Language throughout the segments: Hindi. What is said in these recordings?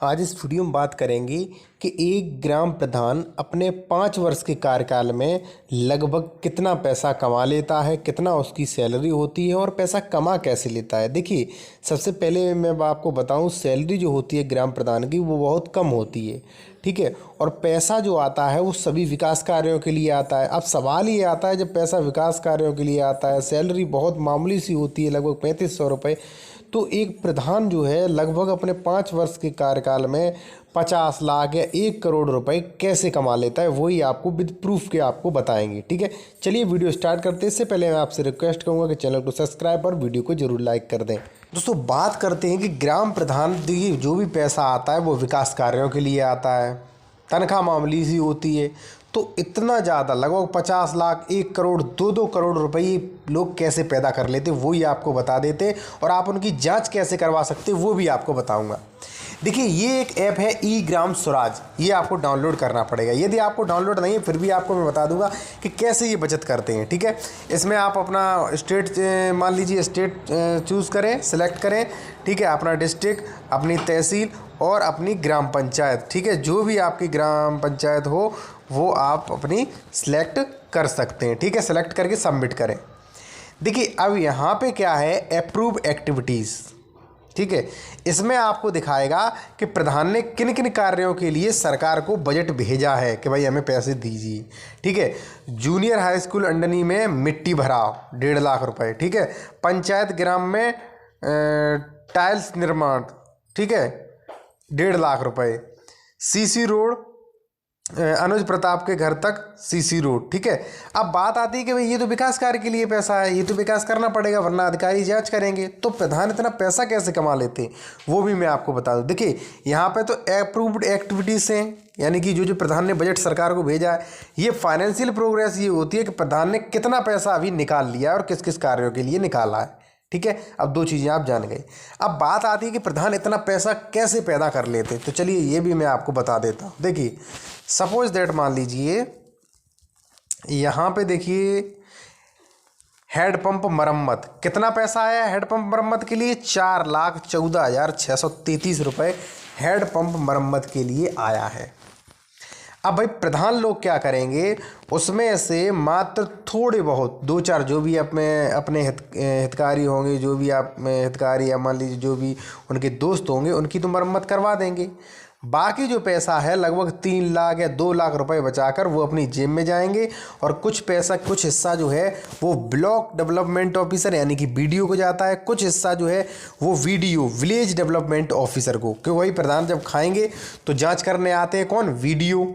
आज इस वीडियो में बात करेंगे कि एक ग्राम प्रधान अपने 5 वर्ष के कार्यकाल में लगभग कितना पैसा कमा लेता है, कितना उसकी सैलरी होती है और पैसा कमा कैसे लेता है। देखिए, सबसे पहले मैं आपको बताऊं, सैलरी जो होती है ग्राम प्रधान की वो बहुत कम होती है, ठीक है। और पैसा जो आता है वो सभी विकास कार्यों के लिए आता है। अब सवाल ये आता है, जब पैसा विकास कार्यों के लिए आता है, सैलरी बहुत मामूली सी होती है, लगभग 3500 रुपये, तो एक प्रधान जो है लगभग अपने 5 वर्ष के कार्यकाल में 50 लाख या 1 करोड़ रुपए कैसे कमा लेता है, वही आपको विद प्रूफ के आपको बताएंगे, ठीक है। चलिए वीडियो स्टार्ट करते हैं। इससे पहले मैं आपसे रिक्वेस्ट करूंगा कि चैनल को सब्सक्राइब और वीडियो को जरूर लाइक कर दें। दोस्तों, बात करते हैं कि ग्राम प्रधान जो भी पैसा आता है वो विकास कार्यों के लिए आता है, तनख्वाह मामूली सी होती है। तो इतना ज़्यादा लगभग 50 लाख, 1 करोड़, 2-2 करोड़ रुपए लोग कैसे पैदा कर लेते वो ही आपको बता देते, और आप उनकी जांच कैसे करवा सकते वो भी आपको बताऊंगा। देखिए, ये एक ऐप है ई ग्राम स्वराज, ये आपको डाउनलोड करना पड़ेगा। यदि आपको डाउनलोड नहीं है फिर भी आपको मैं बता दूंगा कि कैसे ये बचत करते हैं, ठीक है। इसमें आप अपना स्टेट, मान लीजिए स्टेट चूज़ करें, सेलेक्ट करें, ठीक है, अपना डिस्ट्रिक्ट, अपनी तहसील और अपनी ग्राम पंचायत, ठीक है। जो भी आपकी ग्राम पंचायत हो वो आप अपनी सेलेक्ट कर सकते हैं, ठीक है। सेलेक्ट करके सबमिट करें। देखिए, अब यहाँ पे क्या है, अप्रूव एक्टिविटीज़, ठीक है। इसमें आपको दिखाएगा कि प्रधान ने किन किन कार्यों के लिए सरकार को बजट भेजा है कि भाई हमें पैसे दीजिए, ठीक है। जूनियर हाई स्कूल अंडनी में मिट्टी भराव 1.5 लाख रुपए, ठीक है। पंचायत ग्राम में टाइल्स निर्माण, ठीक है, 1.5 लाख रुपए। सीसी रोड, अनुज प्रताप के घर तक सीसी रोड, ठीक है। अब बात आती है कि भाई ये तो विकास कार्य के लिए पैसा है, ये तो विकास करना पड़ेगा वरना अधिकारी जांच करेंगे। तो प्रधान इतना पैसा कैसे कमा लेते हैं वो भी मैं आपको बता दूं। देखिए, यहाँ पे तो अप्रूव्ड एक्टिविटीज़ हैं, यानी कि जो प्रधान ने बजट सरकार को भेजा है। ये फाइनेंशियल प्रोग्रेस ये होती है कि प्रधान ने कितना पैसा अभी निकाल लिया है और किस किस कार्यों के लिए निकाला है, ठीक है। अब 2 चीज़ें आप जान गए। अब बात आती है कि प्रधान इतना पैसा कैसे पैदा कर लेते, तो चलिए ये भी मैं आपको बता देता हूँ। देखिए, सपोज दैट, मान लीजिए यहाँ पे देखिए, हैंडपंप मरम्मत, कितना पैसा आया हैंडपंप मरम्मत के लिए? 4,14,633 रुपये हैंडपंप मरम्मत के लिए आया है। अब भाई प्रधान लोग क्या करेंगे, उसमें से मात्र थोड़े बहुत 2-4 जो भी अपने हितकारी होंगे, जो भी आप में हितकारी या मान लीजिए जो भी उनके दोस्त होंगे, उनकी तो मरम्मत करवा देंगे। बाकी जो पैसा है लगभग 3 लाख या 2 लाख रुपए बचाकर वो अपनी जेब में जाएंगे, और कुछ पैसा, कुछ हिस्सा जो है वो ब्लॉक डेवलपमेंट ऑफिसर यानी कि बीडीओ को जाता है, कुछ हिस्सा जो है वो वीडीओ, विलेज डेवलपमेंट ऑफिसर को, क्योंकि वही प्रधान जब खाएंगे तो जांच करने आते हैं कौन? वीडीओ,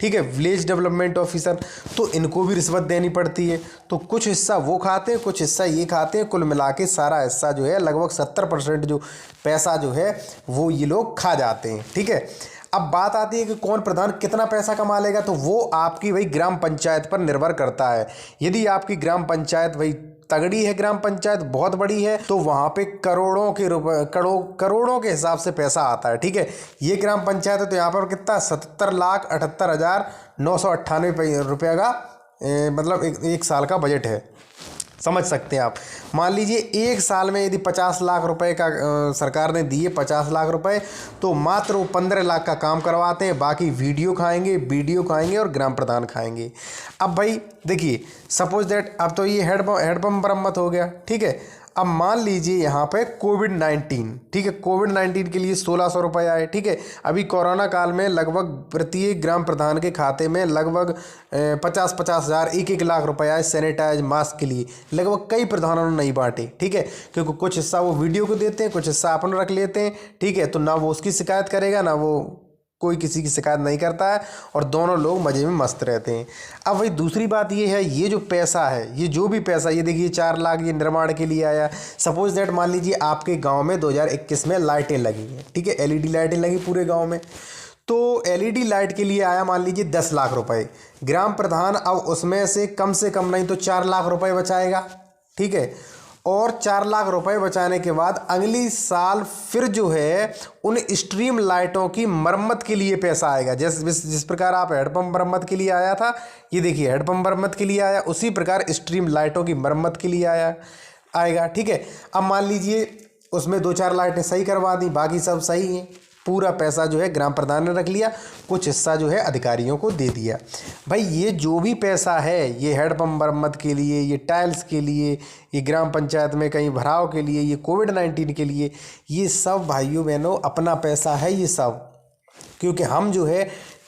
ठीक है, विलेज डेवलपमेंट ऑफिसर। तो इनको भी रिश्वत देनी पड़ती है, तो कुछ हिस्सा वो खाते हैं, कुछ हिस्सा ये खाते हैं। कुल मिला के सारा हिस्सा जो है लगभग 70% जो पैसा जो है वो ये लोग खा जाते हैं, ठीक है। अब बात आती है कि कौन प्रधान कितना पैसा कमा लेगा, तो वो आपकी वही ग्राम पंचायत पर निर्भर करता है। यदि आपकी ग्राम पंचायत वही तगड़ी है, ग्राम पंचायत बहुत बड़ी है, तो वहाँ पे करोड़ों के रुपए, करोड़ों के हिसाब से पैसा आता है, ठीक है। ये ग्राम पंचायत है तो यहाँ पर कितना, 77,78,998 रुपये का मतलब एक साल का बजट है, समझ सकते हैं आप। मान लीजिए एक साल में यदि 50 लाख रुपए का सरकार ने दिए 50 लाख रुपए, तो मात्र वो 15 लाख का काम करवाते हैं, बाकी वीडियो खाएंगे, बीडीओ खाएंगे और ग्राम प्रधान खाएंगे। अब भाई देखिए, सपोज दैट, अब तो ये हेडपम्प मरम्मत हो गया, ठीक है। अब मान लीजिए यहाँ पे कोविड-19, ठीक है, कोविड-19 के लिए 1600 रुपये आए, ठीक है। अभी कोरोना काल में लगभग प्रत्येक ग्राम प्रधान के खाते में लगभग 50-50 हज़ार, 1-1 लाख रुपये आए सैनिटाइज मास्क के लिए। लगभग कई प्रधानों ने नहीं बांटे, ठीक है, क्योंकि कुछ हिस्सा वो वीडियो को देते हैं, कुछ हिस्सा अपन रख लेते हैं, ठीक है। तो ना वो उसकी शिकायत करेगा, ना वो कोई किसी की शिकायत नहीं करता है, और दोनों लोग मज़े में मस्त रहते हैं। अब वही दूसरी बात ये है, ये जो पैसा है, ये जो भी पैसा, ये देखिए 4 लाख ये निर्माण के लिए आया। सपोज दैट, मान लीजिए आपके गांव में 2021 में लाइटें लगी हैं, ठीक है, एलईडी लाइटें लगी पूरे गांव में, तो एलईडी लाइट के लिए आया मान लीजिए 10 लाख रुपए। ग्राम प्रधान अब उसमें से कम नहीं तो 4 लाख रुपए बचाएगा, ठीक है। और 4 लाख रुपए बचाने के बाद अगली साल फिर जो है उन स्ट्रीम लाइटों की मरम्मत के लिए पैसा आएगा। जिस प्रकार आप हेडपम्प मरम्मत के लिए आया था, ये देखिए हेडपम्प मरम्मत के लिए आया, उसी प्रकार स्ट्रीम लाइटों की मरम्मत के लिए आएगा, ठीक है। अब मान लीजिए उसमें 2-4 लाइटें सही करवा दी, बाकी सब सही हैं, पूरा पैसा जो है ग्राम प्रधान ने रख लिया, कुछ हिस्सा जो है अधिकारियों को दे दिया। भाई ये जो भी पैसा है, ये हेडपम्प मरम्मत के लिए, ये टाइल्स के लिए, ये ग्राम पंचायत में कहीं भराव के लिए, ये कोविड-19 के लिए, ये सब भाइयों बहनों अपना पैसा है ये सब। क्योंकि हम जो है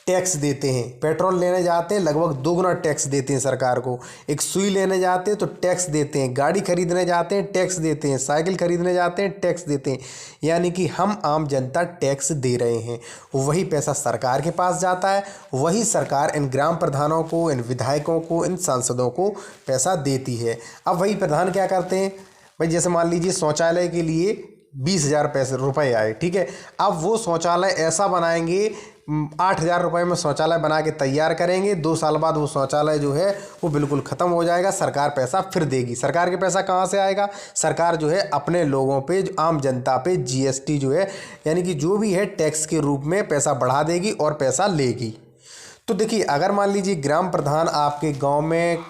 टैक्स देते हैं, पेट्रोल लेने जाते हैं लगभग 2 गुना टैक्स देते हैं सरकार को, एक सुई लेने जाते हैं तो टैक्स देते हैं, गाड़ी खरीदने जाते हैं टैक्स देते हैं, साइकिल खरीदने जाते हैं टैक्स देते हैं। यानी कि हम आम जनता टैक्स दे रहे हैं, वही पैसा सरकार के पास जाता है, वही सरकार इन ग्राम प्रधानों को, इन विधायकों को, इन सांसदों को पैसा देती है। अब वही प्रधान क्या करते हैं भाई, जैसे मान लीजिए शौचालय के लिए 20,000 रुपये आए, ठीक है। अब वो शौचालय ऐसा बनाएंगे, 8,000 रुपये में शौचालय बना के तैयार करेंगे, 2 साल बाद वो शौचालय जो है वो बिल्कुल ख़त्म हो जाएगा, सरकार पैसा फिर देगी। सरकार के पैसा कहाँ से आएगा? सरकार जो है अपने लोगों पे, आम जनता पे जीएसटी जो है यानी कि जो भी है टैक्स के रूप में पैसा बढ़ा देगी और पैसा लेगी। तो देखिए, अगर मान लीजिए ग्राम प्रधान आपके गाँव में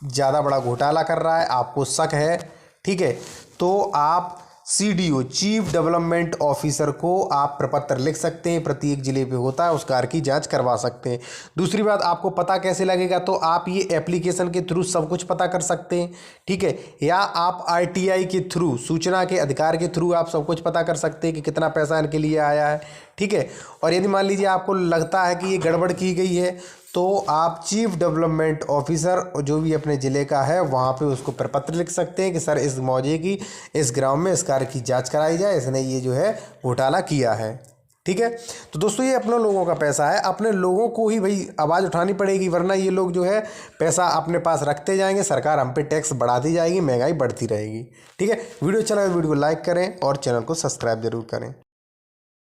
ज़्यादा बड़ा घोटाला कर रहा है, आपको शक है, ठीक है, तो आप CDO चीफ डेवलपमेंट ऑफिसर को आप प्रपत्र लिख सकते हैं, प्रत्येक जिले पे होता है, उस कार्य की जांच करवा सकते हैं। दूसरी बात, आपको पता कैसे लगेगा? तो आप ये एप्लीकेशन के थ्रू सब कुछ पता कर सकते हैं, ठीक है, या आप RTI के थ्रू, सूचना के अधिकार के थ्रू आप सब कुछ पता कर सकते हैं कि कितना पैसा इनके लिए आया है, ठीक है। और यदि मान लीजिए आपको लगता है कि ये गड़बड़ की गई है, तो आप चीफ डेवलपमेंट ऑफिसर जो भी अपने ज़िले का है वहाँ पे उसको प्रपत्र लिख सकते हैं कि सर इस मौजे की, इस ग्राम में इस कार्य की जांच कराई जाए, इसने ये जो है घोटाला किया है, ठीक है। तो दोस्तों, ये अपने लोगों का पैसा है, अपने लोगों को ही भाई आवाज़ उठानी पड़ेगी, वरना ये लोग जो है पैसा अपने पास रखते जाएंगे, सरकार हम पे टैक्स बढ़ाती जाएगी, महंगाई बढ़ती रहेगी, ठीक है। वीडियो अच्छा लगा वीडियो को लाइक करें और चैनल को सब्सक्राइब जरूर करें।